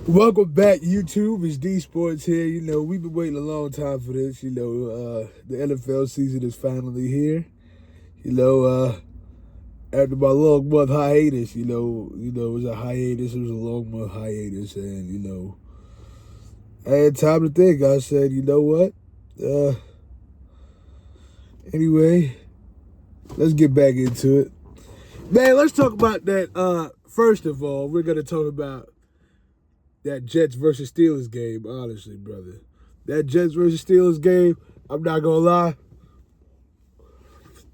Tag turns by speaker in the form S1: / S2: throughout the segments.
S1: Welcome back, YouTube. It's D Sports here. We've been waiting a long time for this. The NFL season is finally here. After my long month hiatus, it was a hiatus. It was a long month hiatus, and I had time to think. I said, you know what? Anyway, let's get back into it, man. Let's talk about that. First of all, we're gonna talk about that Jets versus Steelers game, honestly, brother. That Jets versus Steelers game, I'm not gonna lie.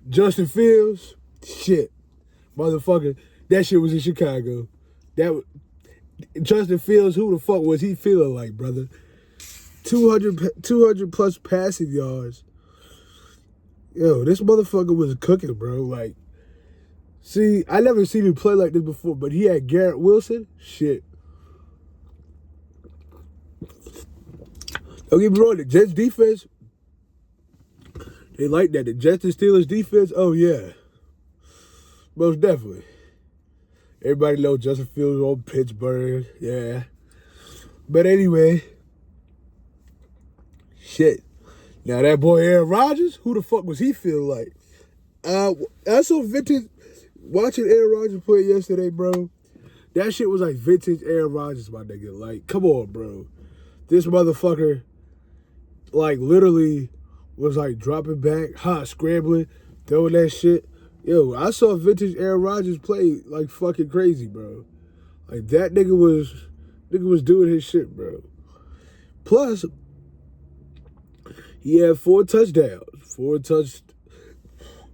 S1: Justin Fields, shit. Motherfucker, that shit was in Chicago. Justin Fields, who the fuck was he feeling like, brother? 200 plus passing yards. Yo, this motherfucker was cooking, bro. Like, see, I never seen him play like this before, but he had Garrett Wilson. Shit. Don't get me wrong, the Jets defense, they like that. The Jets and Steelers defense, oh yeah. Most definitely. Everybody knows Justin Fields on Pittsburgh, yeah. But anyway, shit. Now that boy Aaron Rodgers, who the fuck was he feeling like? I saw vintage, watching Aaron Rodgers play yesterday, bro. That shit was like vintage Aaron Rodgers, my nigga. Like, come on, bro. This motherfucker, like, literally was like dropping back, scrambling, throwing that shit. Yo, I saw vintage Aaron Rodgers play like fucking crazy, bro. Like, that nigga was doing his shit, bro. Plus, he had 4 touchdowns.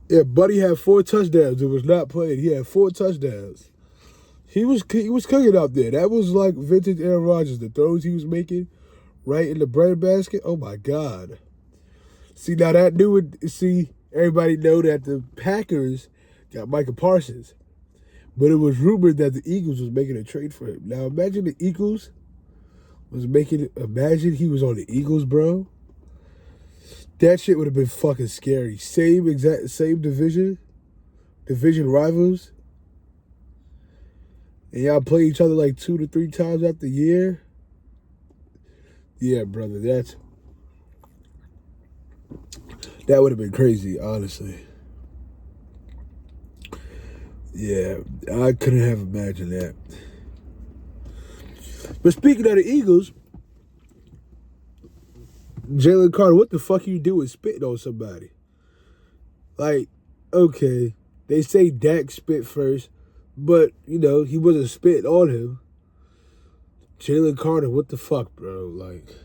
S1: Yeah, Buddy had 4 touchdowns. It was not playing. He had 4 touchdowns. He was cooking out there. That was like vintage Aaron Rodgers. The throws he was making right in the bread basket. Oh my God. See, now that everybody know that the Packers got Micah Parsons. But it was rumored that the Eagles was making a trade for him. Now imagine the Eagles imagine he was on the Eagles, bro. That shit would have been fucking scary. Same division rivals. And y'all play each other like 2 to 3 times out the year. Yeah, brother, that would have been crazy, honestly. Yeah, I couldn't have imagined that. But speaking of the Eagles, Jalen Carter, what the fuck you doing spitting on somebody? Like, okay, they say Dak spit first, but, he wasn't spitting on him. Jalen Carter, what the fuck, bro? Like,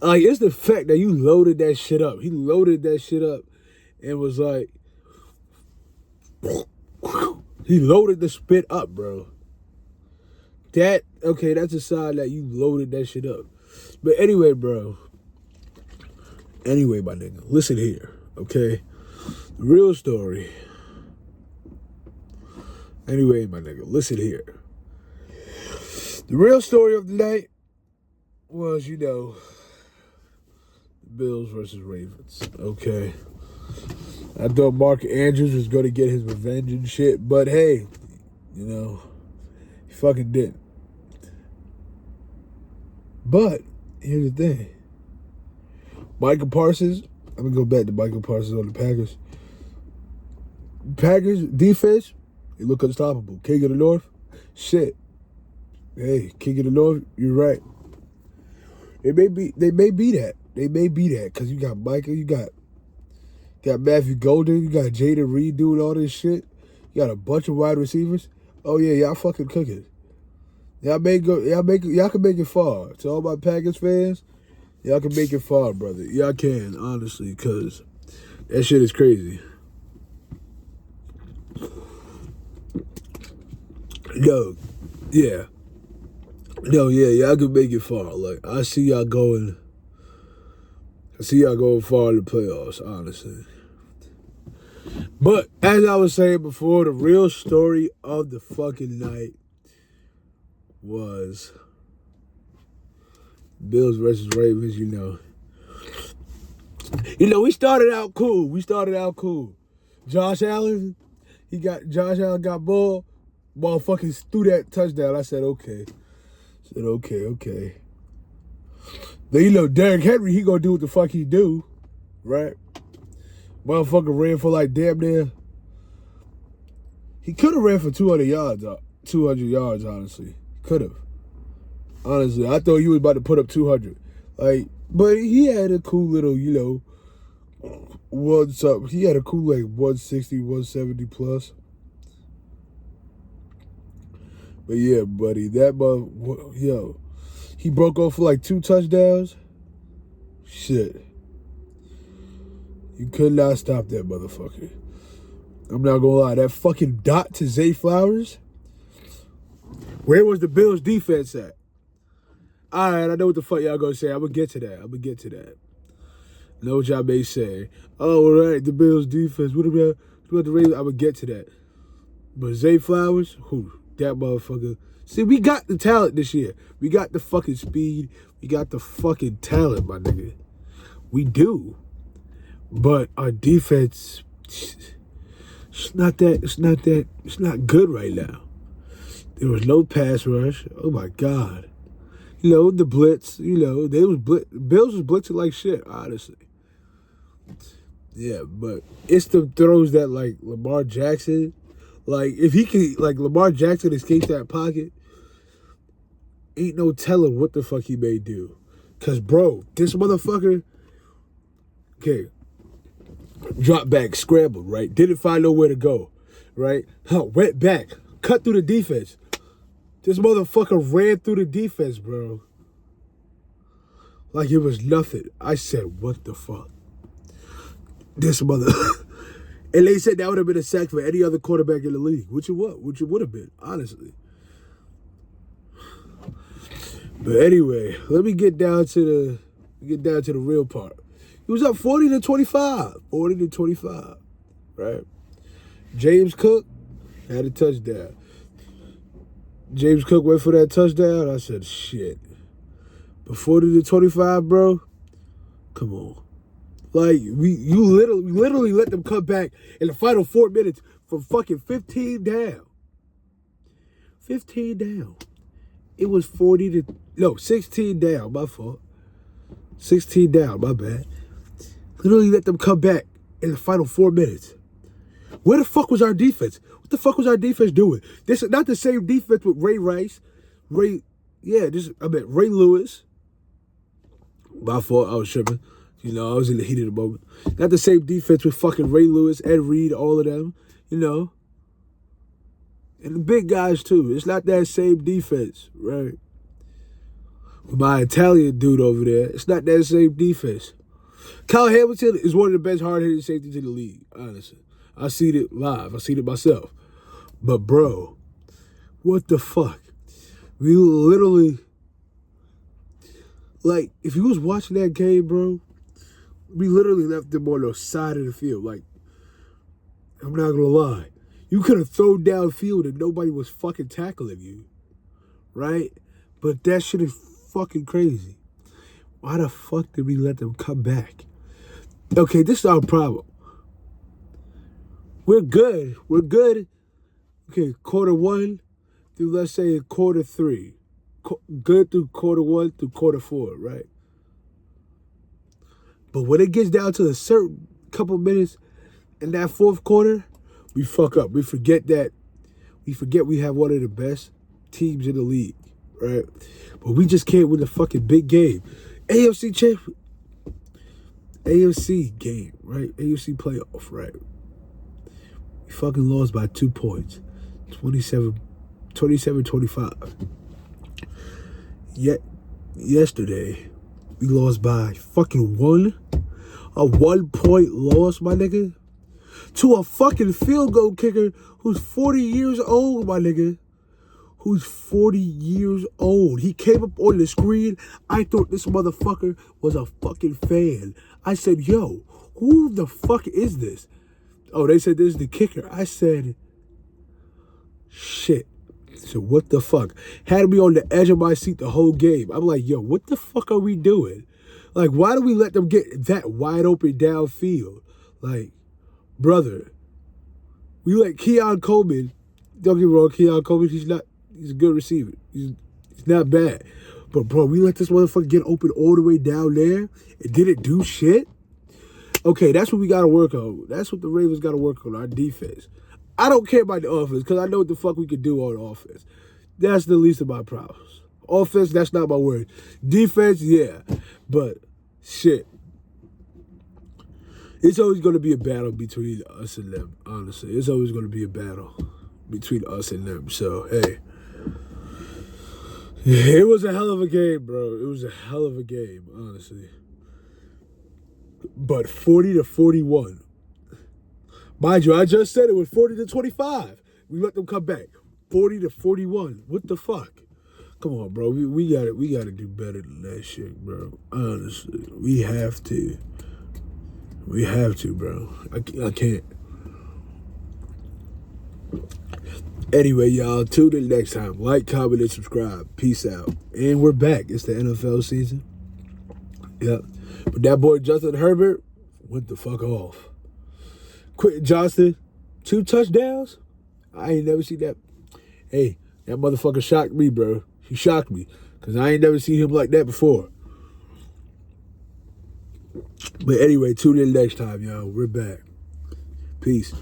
S1: it's the fact that you loaded that shit up. He loaded that shit up and was like, he loaded the spit up, bro. That's a sign that you loaded that shit up. But anyway, bro. Anyway, my nigga, listen here, okay? The real story. Anyway, my nigga, listen here. The real story of the night was, the Bills versus Ravens, okay? I thought Mark Andrews was going to get his revenge and shit, but hey, he fucking didn't. But here's the thing. Micah Parsons, I'm going to go back to Micah Parsons on the Packers. Packers defense, they look unstoppable. King of the North, shit. Hey, King of the North, you're right. They may be that. They may be that because you got Micah, you got Matthew Golden, you got Jaden Reed doing all this shit. You got a bunch of wide receivers. Oh yeah, y'all fucking cooking. Y'all can make it far. To all my Packers fans, y'all can make it far, brother. Y'all can, honestly, because that shit is crazy. No, yeah. No, yeah, y'all can make it far. Like, I see y'all going far in the playoffs, honestly. But as I was saying before, the real story of the fucking night was Bills versus Ravens, we started out cool. Josh Allen got ball fucking threw that touchdown. I said, okay. Said, okay. Then, you know, Derrick Henry, he gonna do what the fuck he do, right? Motherfucker ran for like damn near. He could have ran for 200 yards, honestly. Could have. Honestly, I thought he was about to put up 200. Like, but he had a cool little, you know, he had a cool like 160, 170 plus. But yeah, buddy, he broke off for like 2 touchdowns. Shit. You could not stop that motherfucker. I'm not gonna lie, that fucking dot to Zay Flowers. Where was the Bills defense at? All right, I know what the fuck y'all gonna say. I'm gonna get to that. Know what y'all may say. Oh, all right, the Bills defense. What about the Ravens? I'm gonna get to that. But Zay Flowers, that motherfucker. See, we got the talent this year. We got the fucking speed. We got the fucking talent, my nigga. We do. But our defense, it's not good right now. There was no pass rush. Oh my God. You know, the blitz, you know, Bills was blitzing like shit, honestly. Yeah, but it's the throws that like Lamar Jackson, like if he can, like Lamar Jackson escapes that pocket, ain't no telling what the fuck he may do. Cause bro, this motherfucker, okay, drop back, scrambled, right? Didn't find nowhere to go, right? Went back, cut through the defense. This motherfucker ran through the defense, bro. Like it was nothing. I said, what the fuck? This mother. And they said that would have been a sack for any other quarterback in the league, which it would have been, honestly. But anyway, let me get down to the real part. He was up 40-25, right? James Cook had a touchdown. James Cook went for that touchdown. I said, shit. But 40-25, bro, come on. Like, you literally let them come back in the final 4 minutes from fucking 15 down. 15 down. It was 16 down, my fault. 16 down, my bad. Literally let them come back in the final 4 minutes. Where the fuck was our defense? What the fuck was our defense doing? This is not the same defense with Ray Rice. Ray Lewis. My fault, I was tripping. You know, I was in the heat of the moment. Not the same defense with fucking Ray Lewis, Ed Reed, all of them, you know. And the big guys, too. It's not that same defense, right? With my Italian dude over there, it's not that same defense. Kyle Hamilton is one of the best hard-hitting safeties in the league, honestly. I seen it live. I seen it myself. But, bro, what the fuck? We literally, like, if you was watching that game, bro, we literally left them on the side of the field. Like, I'm not gonna lie. You could have thrown downfield and nobody was fucking tackling you, right? But that shit is fucking crazy. Why the fuck did we let them come back? Okay, this is our problem. We're good. Okay, quarter 1 through, let's say, quarter 3. Good through quarter 1 through quarter 4, right? But when it gets down to a certain couple minutes in that fourth quarter, we fuck up. We forget we have one of the best teams in the league, right? But we just can't win the fucking big game. AFC game, right? AFC playoff, right? We fucking lost by 2 points. 27-25. Yet, yesterday, we lost by fucking a 1 point loss, my nigga, to a fucking field goal kicker who's 40 years old, my nigga. Who's 40 years old. He came up on the screen. I thought this motherfucker was a fucking fan. I said, yo, who the fuck is this? Oh, they said this is the kicker. I said, shit. So what the fuck? Had me on the edge of my seat the whole game. I'm like, yo, what the fuck are we doing? Like, why do we let them get that wide open downfield? Like, brother, we let Keon Coleman, don't get me wrong, Keon Coleman, he's a good receiver. He's It's not bad. But, bro, we let this motherfucker get open all the way down there and didn't do shit? Okay, that's what we got to work on. That's what the Ravens got to work on, our defense. I don't care about the offense because I know what the fuck we can do on offense. That's the least of my problems. Offense, that's not my word. Defense, yeah. But, shit. It's always going to be a battle between us and them, honestly. It's always going to be a battle between us and them. So, hey. It was a hell of a game, bro. It was a hell of a game, honestly. But 40-41. Mind you, I just said it was 40-25. We let them come back. 40-41. What the fuck? Come on, bro. We gotta do better than that shit, bro. Honestly. We have to. We have to, bro. I can't. Anyway, y'all, tune in next time. Like, comment, and subscribe. Peace out. And we're back. It's the NFL season. Yep. But that boy Justin Herbert went the fuck off. Quentin Johnston, 2 touchdowns? I ain't never seen that. Hey, that motherfucker shocked me, bro. He shocked me. Because I ain't never seen him like that before. But anyway, tune in next time, y'all. We're back. Peace.